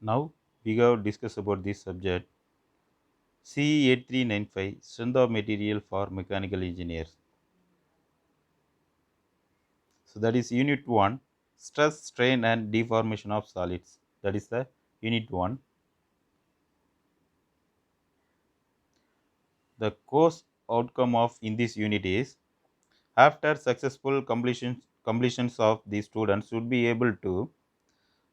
Now we have discussed about this subject CE 8395 strength of material for mechanical engineers. So that is unit 1 stress, strain and deformation of solids. That is the unit 1. The course outcome of in this unit is after successful completions of the students should be able to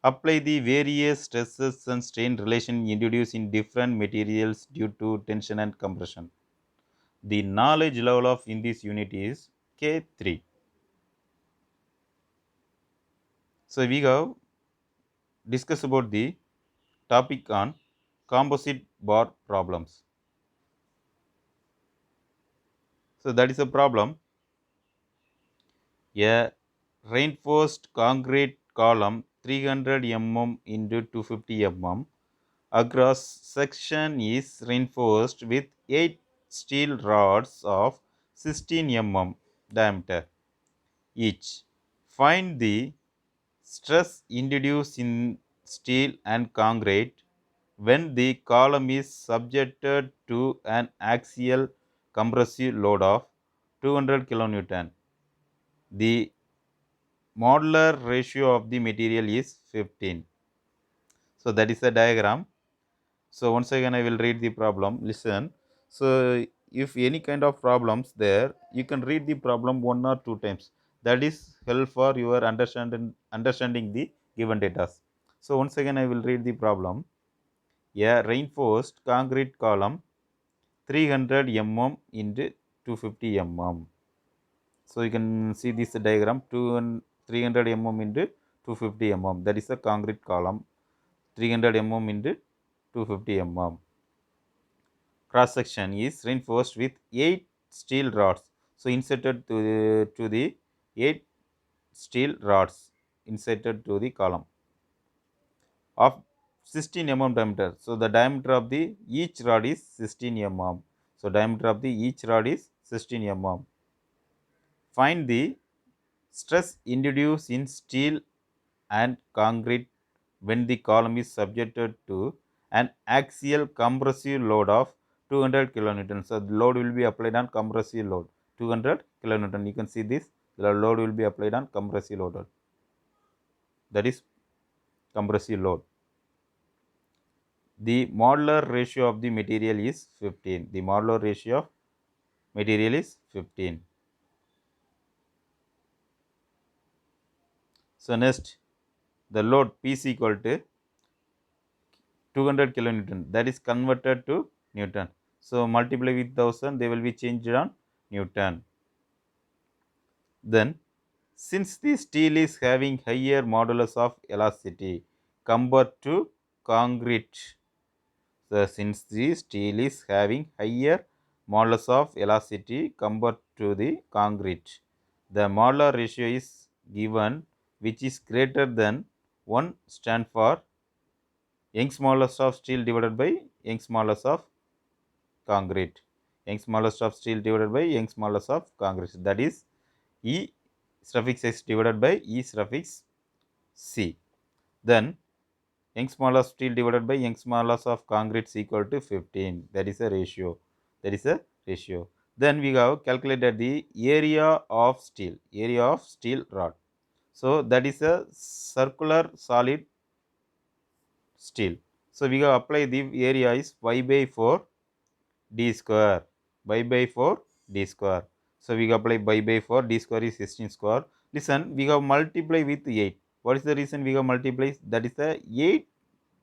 apply the various stresses and strain relation introduced in different materials due to tension and compression. The knowledge level of in this unit is K3. So we have discussed about the topic on composite bar problems. So that is a problem. A reinforced concrete column 300 mm into 250 mm across section is reinforced with 8 steel rods of 16 mm diameter each. Find the stress introduced in steel and concrete when the column is subjected to an axial compressive load of 200 kN. The modular ratio of the material is 15. So that is the diagram. So once again I will read the problem. Listen. So if any kind of problems there, you can read the problem one or two times. That is help for your understanding the given data. So once again I will read the problem. A reinforced concrete column 300 mm into 250 mm. So you can see this diagram 300 mm into 250 mm. That is a concrete column 300 mm into 250 mm. Cross section is reinforced with 8 steel rods. So inserted to the 8 steel rods inserted to the column of 16 mm diameter. So the diameter of the each rod is 16 mm. So diameter of the each rod is 16 mm. Find the stress introduced in steel and concrete when the column is subjected to an axial compressive load of 200 kilonewton. So the load will be applied on compressive load 200 kilonewton. You can see this, the load will be applied on compressive load, that is compressive load. The modular ratio of the material is 15. The modular ratio of material is 15. So next, the load P is equal to 200 kilonewton, that is converted to Newton. So multiply with 1000, they will be changed on Newton. Then since the steel is having higher modulus of elasticity compared to concrete, so since the steel is having higher modulus of elasticity compared to the concrete, the modular ratio is given which is greater than 1 stand for Young's modulus of steel divided by Young's modulus of concrete. Young's modulus of steel divided by Young's modulus of concrete. That is E suffix S divided by E suffix C. Then Young's modulus of steel divided by Young's modulus of concrete is equal to 15. That is a ratio. That is a ratio. Then we have calculated the area of steel rod. So that is a circular solid steel. So we have applied the area is y by 4 d square, y by 4 d square. So we apply y by 4, d square is 16 square. Listen, we have multiply with 8. What is the reason we have multiply? That is the 8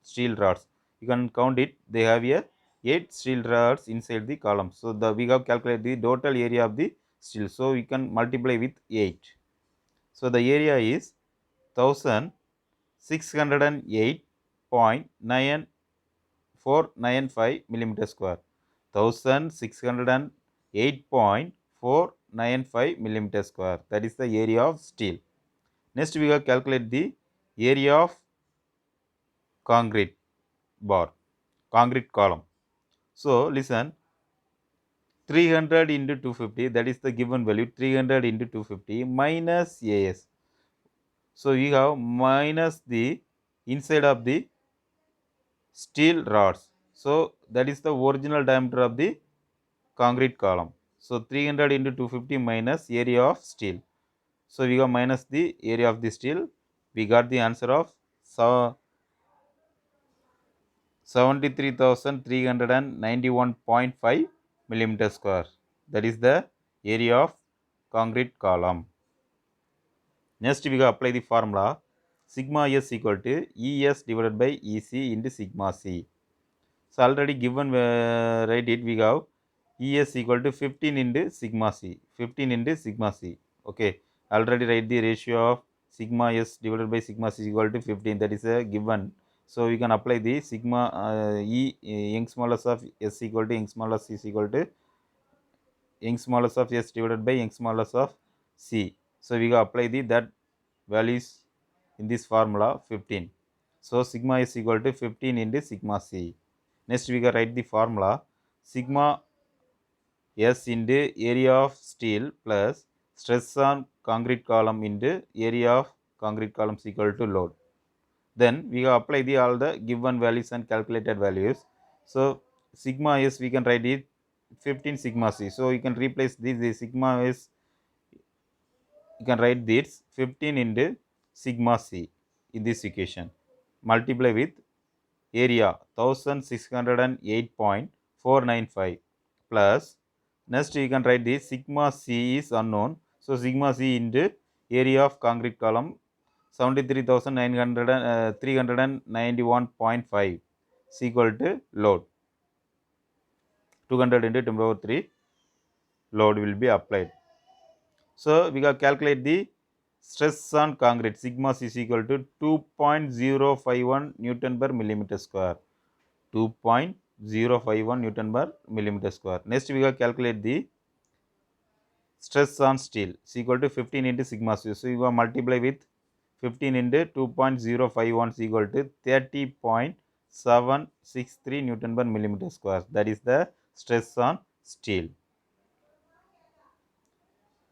steel rods. You can count it. They have here 8 steel rods inside the column. So the we have calculated the total area of the steel. So we can multiply with 8. So the area is 1608.9495 millimeter square. 1608.495 millimeter square. That is the area of steel. Next we have calculate the area of concrete bar, concrete column. So listen, 300 into 250, that is the given value, 300 into 250 minus AS. So we have minus the inside of the steel rods. So that is the original diameter of the concrete column. So 300 into 250 minus area of steel. So we got minus the area of the steel. We got the answer of 73,391.5 millimeter square. That is the area of concrete column. Next we got apply the formula sigma s equal to Es divided by Ec into sigma c. So already given write it, we have Es equal to 15 into sigma c. 15 into sigma c. Okay, already write the ratio of sigma s divided by sigma c equal to 15. That is a given. So we can apply the sigma Young's modulus of s equal to Young's modulus is equal to Young's modulus of s divided by Young's modulus of c. So we can apply the that values in this formula 15. So sigma is equal to 15 into sigma c. Next we can write the formula sigma s into area of steel plus stress on concrete column into area of concrete column is equal to load. Then we can apply the all the given values and calculated values. So sigma s we can write it 15 sigma c. So you can replace this the sigma s, you can write this 15 into sigma c in this equation. Multiply with area 1608.495 plus next you can write the sigma c is unknown. So sigma c into area of concrete column 391.5 is equal to load 200 into 10 power 3 load will be applied. So we can calculate the stress on concrete. Sigma c is equal to 2.051 Newton per millimeter square. 2.051 Newton per millimeter square. Next we will calculate the stress on steel is equal to 15 into sigma c. So you will multiply with 15 into 2.051 is equal to 30.763 Newton per millimeter square. That is the stress on steel.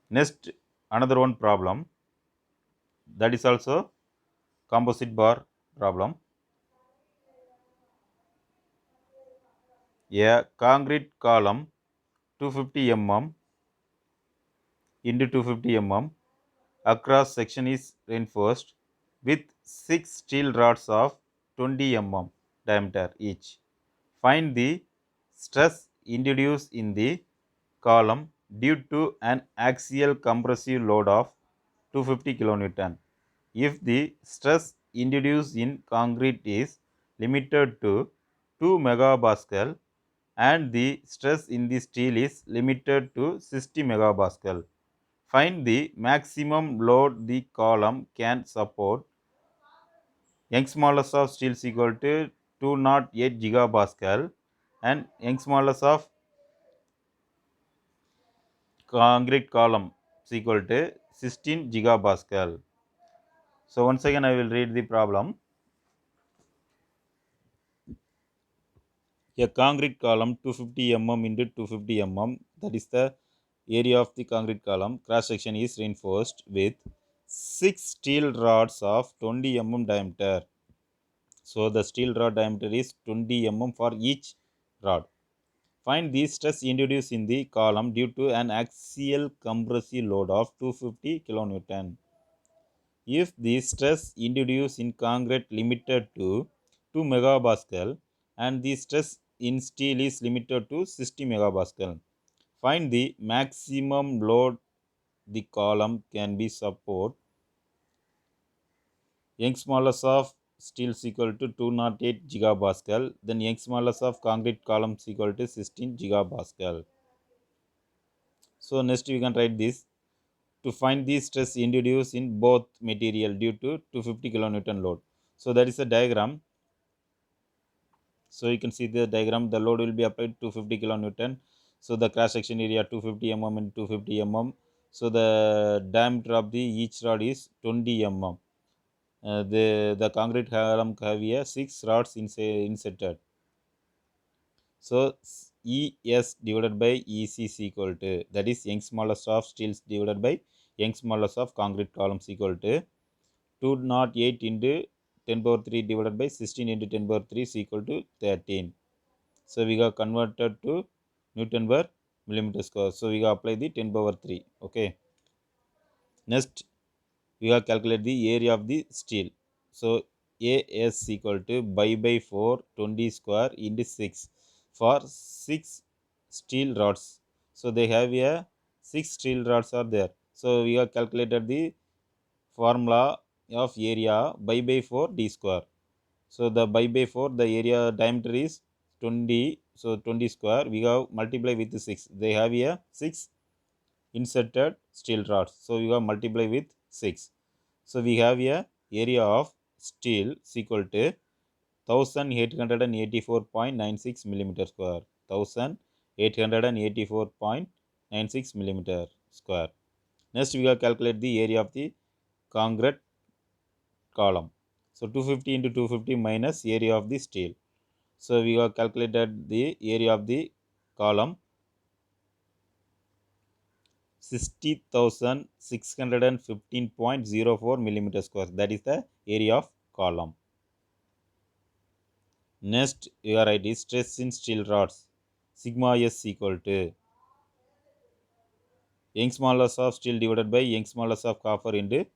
Next another one problem, that is also composite bar problem. A concrete column 250 mm into 250 mm across section is reinforced with 6 steel rods of 20 mm diameter each. Find the stress introduced in the column due to an axial compressive load of 250 kN. If the stress introduced in concrete is limited to 2 megapascal and the stress in the steel is limited to 60 megapascal, find the maximum load the column can support. Young's modulus of steel is equal to 208 gigapascal and Young's modulus of concrete column is equal to 16 gigapascal. So once again I will read the problem. A concrete column 250 mm into 250 mm, that is the area of the concrete column, cross section is reinforced with 6 steel rods of 20 mm diameter. So the steel rod diameter is 20 mm for each rod. Find the stress introduced in the column due to an axial compressive load of 250 kN. If the stress introduced in concrete limited to 2 megapascal and the stress in steel is limited to 60 megapascal, find the maximum load the column can be support. Young's modulus of steel is equal to 208 gigapascal. Then Young's modulus of concrete column is equal to 16 gigapascal. So next we can write this to find the stress introduced in both material due to 250 kilonewton load. So that is a diagram. So you can see the diagram. The load will be applied 250 kilonewton. So the cross section area 250 mm and 250 mm. So the diameter of the each rod is 20 mm. The concrete column have a 6 rods inserted. So ES divided by EC is equal to, that is Young's modulus of steel divided by Young's modulus of concrete columns equal to 208 into 10 power 3 divided by 16 into 10 power 3 is equal to 13. So we got converted to Newton per millimeter square. So we got apply the 10 power 3. Okay. Next, we have calculate the area of the steel. So AS equal to pi by 4 20 square into 6 for 6 steel rods. So they have a 6 steel rods are there. So we have calculated the formula of area pi by 4 d square. So the pi by 4, the area diameter is 20. So 20 square we have multiply with 6. They have a 6 inserted steel rods. So you have multiply with 6. So we have a area of steel is equal to 1884.96 millimeter square. 1884.96 millimeter square. Next we have calculate the area of the concrete column. So 250 into 250 minus area of the steel. So we have calculated the area of the column 60,615.04 millimeter square. That is the area of column. Next, you are write is stress in steel rods. Sigma S equal to Young's modulus of steel divided by Young's modulus of copper into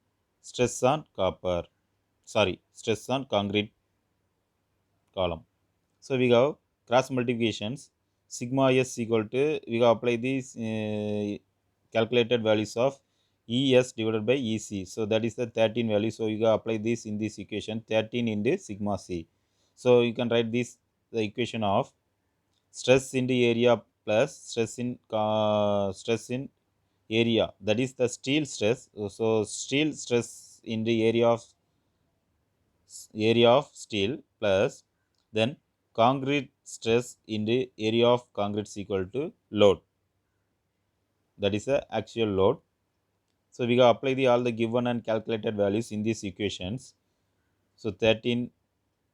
stress on copper. Sorry, stress on concrete column. So we have cross multiplications. Sigma S equal to, we have apply these calculated values of ES divided by EC. So that is the 13 value. So you can apply this in this equation 13 into sigma C. So you can write this the equation of stress into area plus stress in area, that is the steel stress. So steel stress in the area of steel plus then concrete stress in the area of concrete is equal to load, that is the actual load. So we can apply the all the given and calculated values in these equations. So 13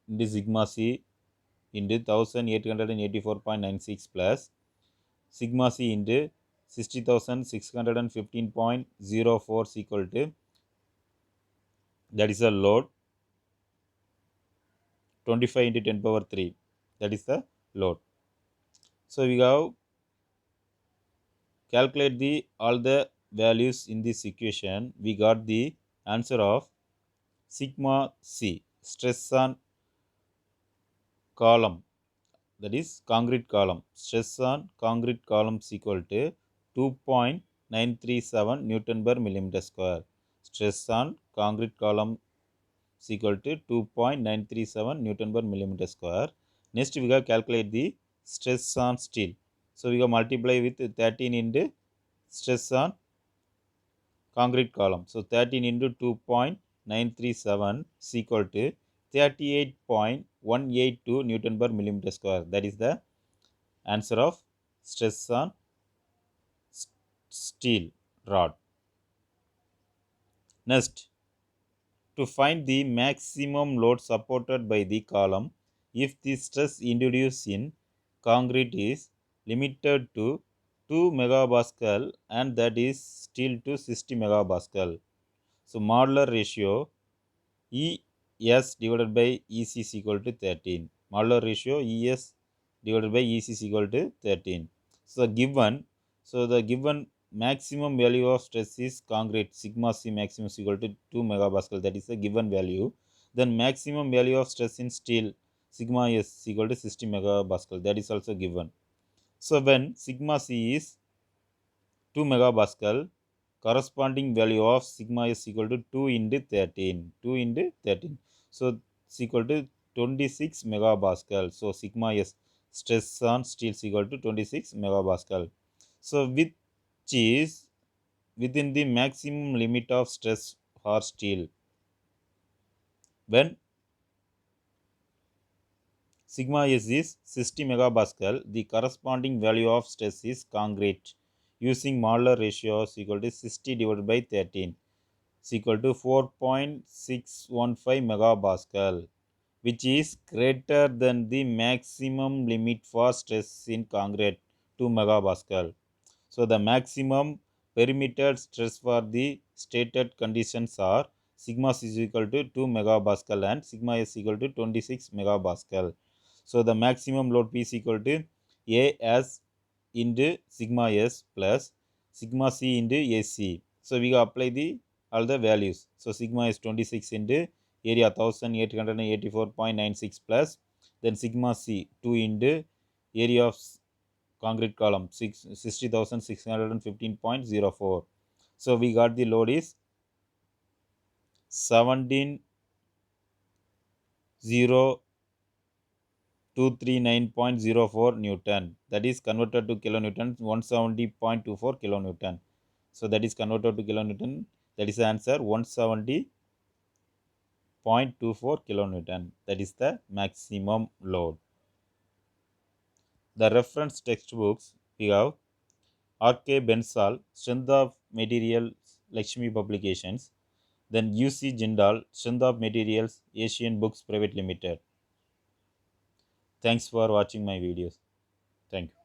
into sigma C into 1884.96 plus sigma C into 60,615.04 is equal to, that is a load, 25 into 10 power 3, that is the load. So we have calculate the all the values in this equation. We got the answer of sigma C, stress on column, that is concrete column. Stress on concrete column is equal to 2.937 Newton per millimeter square. Stress on concrete column is equal to 2.937 Newton per millimeter square. Next we have calculate the stress on steel. So we have multiply with 13 into stress on concrete column. So 13 into 2.937 is equal to 38.182 Newton per millimeter square. That is the answer of stress on steel rod. Next, to find the maximum load supported by the column if the stress introduced in concrete is limited to 2 megapascal and that is steel to 60 megapascal. So modular ratio ES divided by EC is equal to 13. Modular ratio ES divided by EC is equal to 13. So the given maximum value of stress is concrete sigma C maximum is equal to 2 megapascal, that is the given value. Then maximum value of stress in steel sigma S is equal to 60 megapascal, that is also given. So when sigma C is 2 megapascal, corresponding value of sigma is equal to 2 into 13. 2 into 13. So it's equal to 26 megapascal. So sigma S stress on steel is equal to 26 megapascal. So which is within the maximum limit of stress for steel when sigma S is 60 megapascal, the corresponding value of stress is concrete using modular ratio is equal to 60 divided by 13 is equal to 4.615 megapascal, which is greater than the maximum limit for stress in concrete 2 megapascal. So the maximum permitted stress for the stated conditions are sigma c is equal to 2 megapascal and sigma s equal to 26 megapascal. So the maximum load P is equal to A as into sigma s plus sigma c into AC. So we apply the all the values. So sigma is 26 into area 1884.96 plus then sigma c 2 into area of concrete column 60,615.04. So we got the load is 17,0239.04 Newton. That is converted to kilonewton 170.24 kilonewton. So that is converted to kilonewton. That is the answer 170.24 kilonewton. That is the maximum load. The reference textbooks we have R.K. Bensal, Strength of Materials, Lakshmi Publications. Then U.C. Jindal, Strength of Materials, Asian Books Private Limited. Thanks for watching my videos. Thank you.